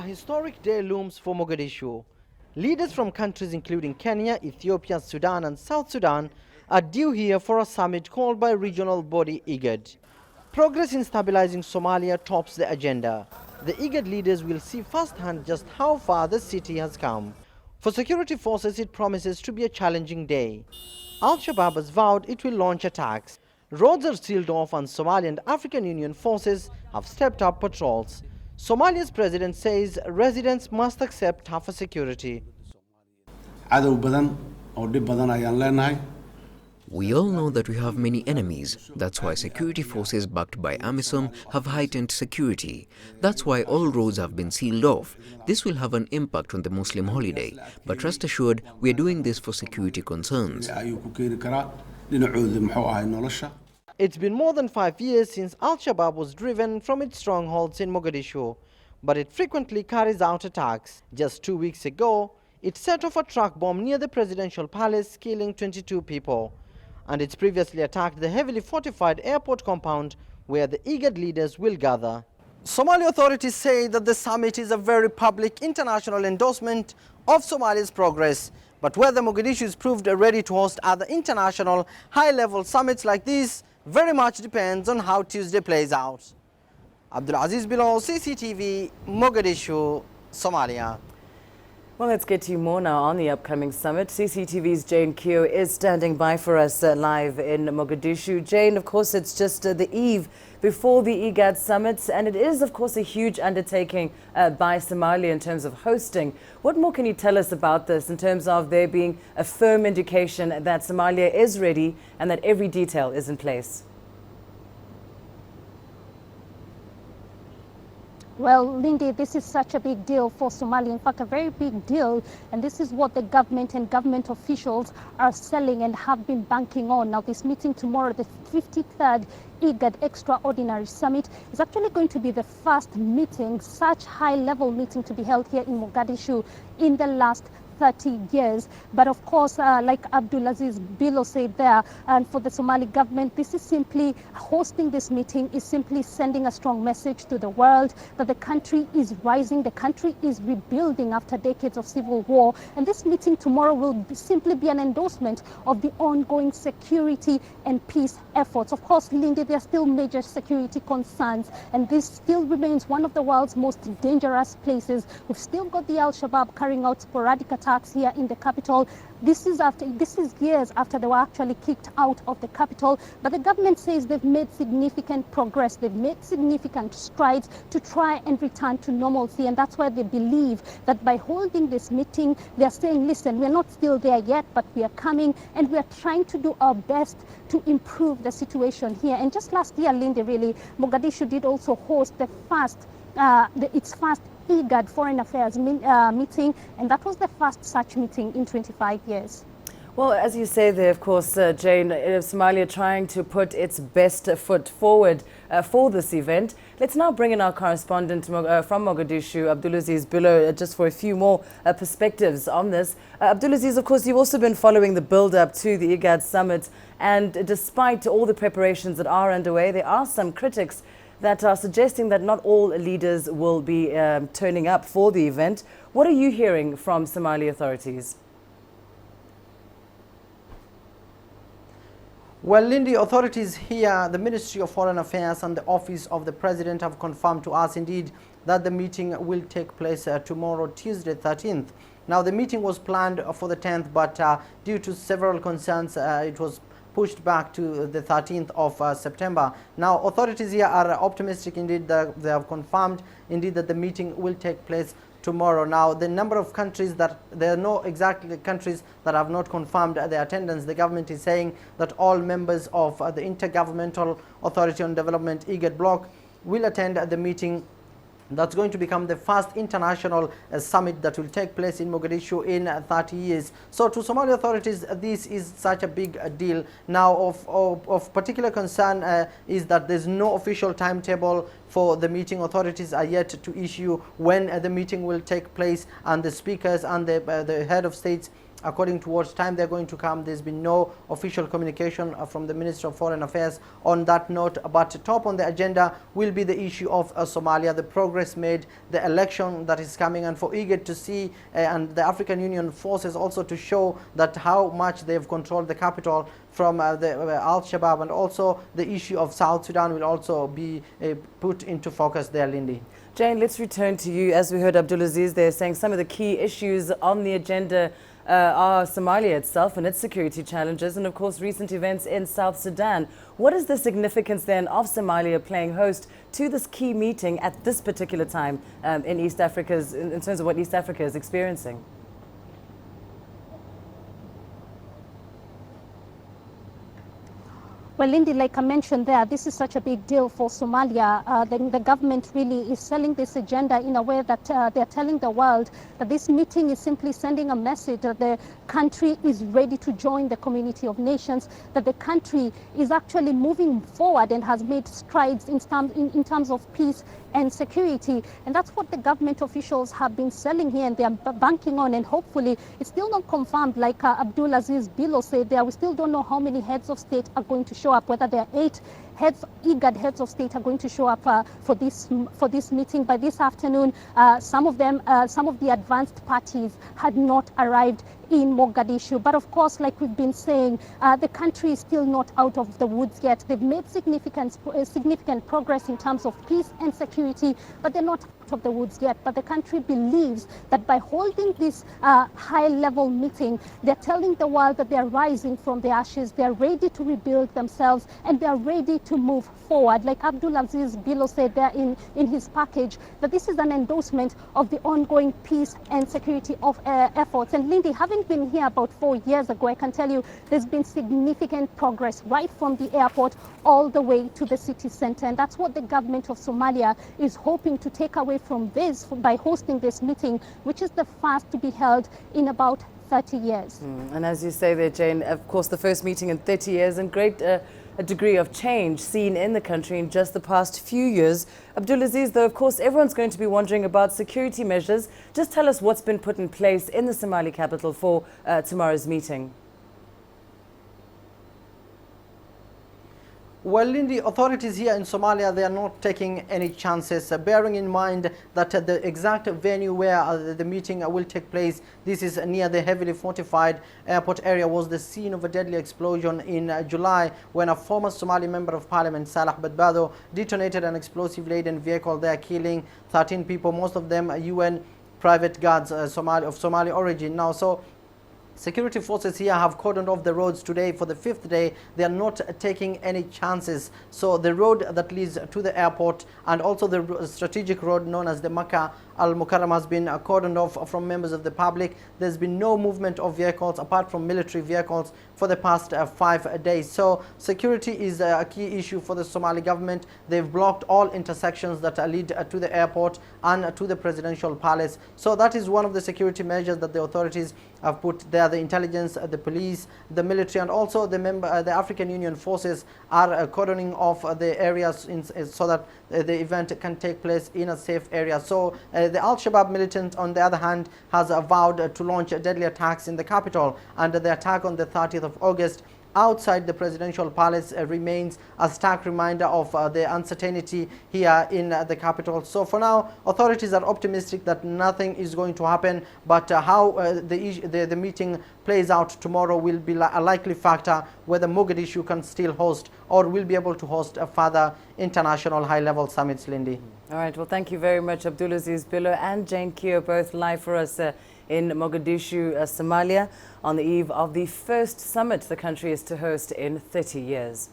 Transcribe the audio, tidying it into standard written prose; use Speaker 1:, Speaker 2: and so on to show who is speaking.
Speaker 1: historic day looms for Mogadishu. Leaders from countries including Kenya, Ethiopia, Sudan and South Sudan are due here for a summit called by regional body IGAD. Progress in stabilizing Somalia tops the agenda. The IGAD leaders will see firsthand just how far the city has come. For security forces, it promises to be a challenging day. Al-Shabaab has vowed it will launch attacks. Roads are sealed off and Somali and African Union forces have stepped up patrols. Somalia's president says residents must accept tougher security.
Speaker 2: We all know that we have many enemies. That's why security forces backed by AMISOM have heightened security. That's why all roads have been sealed off. This will have an impact on the Muslim holiday. But rest assured, we are doing this for security concerns.
Speaker 1: It's been more than 5 years since al-Shabaab was driven from its strongholds in Mogadishu, but it frequently carries out attacks. Just 2 weeks ago, it set off a truck bomb near the presidential palace, killing 22 people. And it's previously attacked the heavily fortified airport compound where the IGAD leaders will gather. Somali authorities say that the summit is a very public international endorsement of Somalia's progress. But whether Mogadishu is proved ready to host other international high-level summits like this very much depends on how Tuesday plays out. Abdulaziz, Billow, CCTV, Mogadishu, Somalia.
Speaker 3: Well, let's get to you more now on the upcoming summit. CCTV's Jane Keo is standing by for us live in Mogadishu. Jane, of course, it's just the eve before the IGAD summit, and it is, of course, a huge undertaking by Somalia in terms of hosting. What more can you tell us about this in terms of there being a firm indication that Somalia is ready and that every detail is in place?
Speaker 4: Well, Lindy, this is such a big deal for Somalia, in fact, a very big deal. And this is what the government and government officials are selling and have been banking on. Now, this meeting tomorrow, the 53rd IGAD Extraordinary Summit, is actually going to be the first meeting, such high-level meeting to be held here in Mogadishu in the last 30 years. But of course, like Abdulaziz Billow said there, and for the Somali government, this is simply hosting this meeting is simply sending a strong message to the world that the country is rising, the country is rebuilding after decades of civil war. And this meeting tomorrow will simply be an endorsement of the ongoing security and peace efforts. Of course, Lindy, there are still major security concerns, and this still remains one of the world's most dangerous places. We've still got the al-Shabaab carrying out sporadic attacks here in the capital. This is years after they were actually kicked out of the capital. But the government says they've made significant progress. They've made significant strides to try and return to normalcy. And that's why they believe that by holding this meeting, they're saying, listen, we're not still there yet, but we are coming and we are trying to do our best to improve the situation here. And just last year, Lindy, really, Mogadishu did also host the its first IGAD Foreign Affairs meeting, and that was the first such meeting in 25 years.
Speaker 3: Well, as you say there, of course, Jane, Somalia trying to put its best foot forward for this event. Let's now bring in our correspondent from Mogadishu, Abdulaziz Billow, just for a few more perspectives on this. Abdulaziz, of course, you've also been following the build-up to the IGAD summit, and despite all the preparations that are underway, there are some critics that are suggesting that not all leaders will be turning up for the event. What are you hearing from Somali authorities?
Speaker 1: Well, Lindy, authorities here, the Ministry of Foreign Affairs and the Office of the President have confirmed to us indeed that the meeting will take place tomorrow, Tuesday 13th. Now, the meeting was planned for the 10th, but due to several concerns, it was pushed back to the 13th of September. Now, authorities here are optimistic indeed that they have confirmed indeed that the meeting will take place tomorrow. Now, the number of countries that there are no exactly countries that have not confirmed their attendance. The government is saying that all members of the Intergovernmental Authority on Development IGAD bloc will attend the meeting. That's going to become the first international summit that will take place in Mogadishu in 30 years. So to Somali authorities, this is such a big deal. Now, of particular concern is that there's no official timetable for the meeting. Authorities are yet to issue when the meeting will take place, and the speakers and the head of states according to what time they're going to come. There's been no official communication from the Minister of Foreign Affairs on that note. But top on the agenda will be the issue of Somalia, the progress made, the election that is coming, and for IGAD to see and the African Union forces also to show that how much they've controlled the capital from the al-Shabaab, and also the issue of South Sudan will also be put into focus there, Lindy.
Speaker 3: Jane, let's return to you. As we heard Abdulaziz there saying some of the key issues on the agenda are Somalia itself and its security challenges, and of course recent events in South Sudan. What is the significance then of Somalia playing host to this key meeting at this particular time in East Africa's, in terms of what East Africa is experiencing?
Speaker 4: Well, Lindy, like I mentioned there, this is such a big deal for Somalia. The government really is selling this agenda in a way that they're telling the world that this meeting is simply sending a message that the country is ready to join the community of nations, that the country is actually moving forward and has made strides in terms of peace and security. And that's what the government officials have been selling here, and they are banking on, and hopefully it's still not confirmed, like Abdulaziz Billow said there. We still don't know how many heads of state are going to show up, whether there are 8 IGAD heads of state are going to show up for this meeting. By this afternoon, some of the advanced parties had not arrived in Mogadishu. But of course, like we've been saying, the country is still not out of the woods yet. They've made significant progress in terms of peace and security, but they're not out of the woods yet. But the country believes that by holding this high-level meeting, they're telling the world that they're rising from the ashes, they're ready to rebuild themselves, and they're ready to move forward. Like Abdulaziz Billow said there in his package, that this is an endorsement of the ongoing peace and security of efforts. And Lindy, having been here about 4 years ago, I can tell you there's been significant progress right from the airport all the way to the city center. And that's what the government of Somalia is hoping to take away from this by hosting this meeting, which is the first to be held in about 30 years.
Speaker 3: And as you say there, Jane, of course, the first meeting in 30 years, and great a degree of change seen in the country in just the past few years. Abdulaziz, though, of course, everyone's going to be wondering about security measures. Just tell us what's been put in place in the Somali capital for tomorrow's meeting.
Speaker 1: Well, Lindy, authorities here in Somalia, they are not taking any chances, bearing in mind that the exact venue where the meeting will take place, this is near the heavily fortified airport area, was the scene of a deadly explosion in July when a former Somali member of parliament, Salah Badbado, detonated an explosive-laden vehicle there, killing 13 people, most of them UN private guards of Somali origin. Now, so security forces here have cordoned off the roads today for the 5th day. They are not taking any chances. So the road that leads to the airport and also the strategic road known as the Makkah al-Mukarram has been cordoned off from members of the public. There's been no movement of vehicles apart from military vehicles for the past 5 days. So security is a key issue for the Somali government. They've blocked all intersections that lead to the airport and to the presidential palace. So that is one of the security measures that the authorities have put there. The intelligence, the police, the military, and also the African Union forces are cordoning off the areas so that the event can take place in a safe area. So the al-Shabaab militant, on the other hand, has vowed to launch deadly attacks in the capital, and the attack on the 30th of August outside the presidential palace remains a stark reminder of the uncertainty here in the capital. So for now, authorities are optimistic that nothing is going to happen, but how the meeting plays out tomorrow will be a likely factor whether Mogadishu can still host or will be able to host a further international high-level summits, Lindy.
Speaker 3: All right, well, thank you very much, Abdulaziz Billow and Jane Keo, both live for us in Mogadishu, Somalia, on the eve of the first summit the country is to host in 30 years.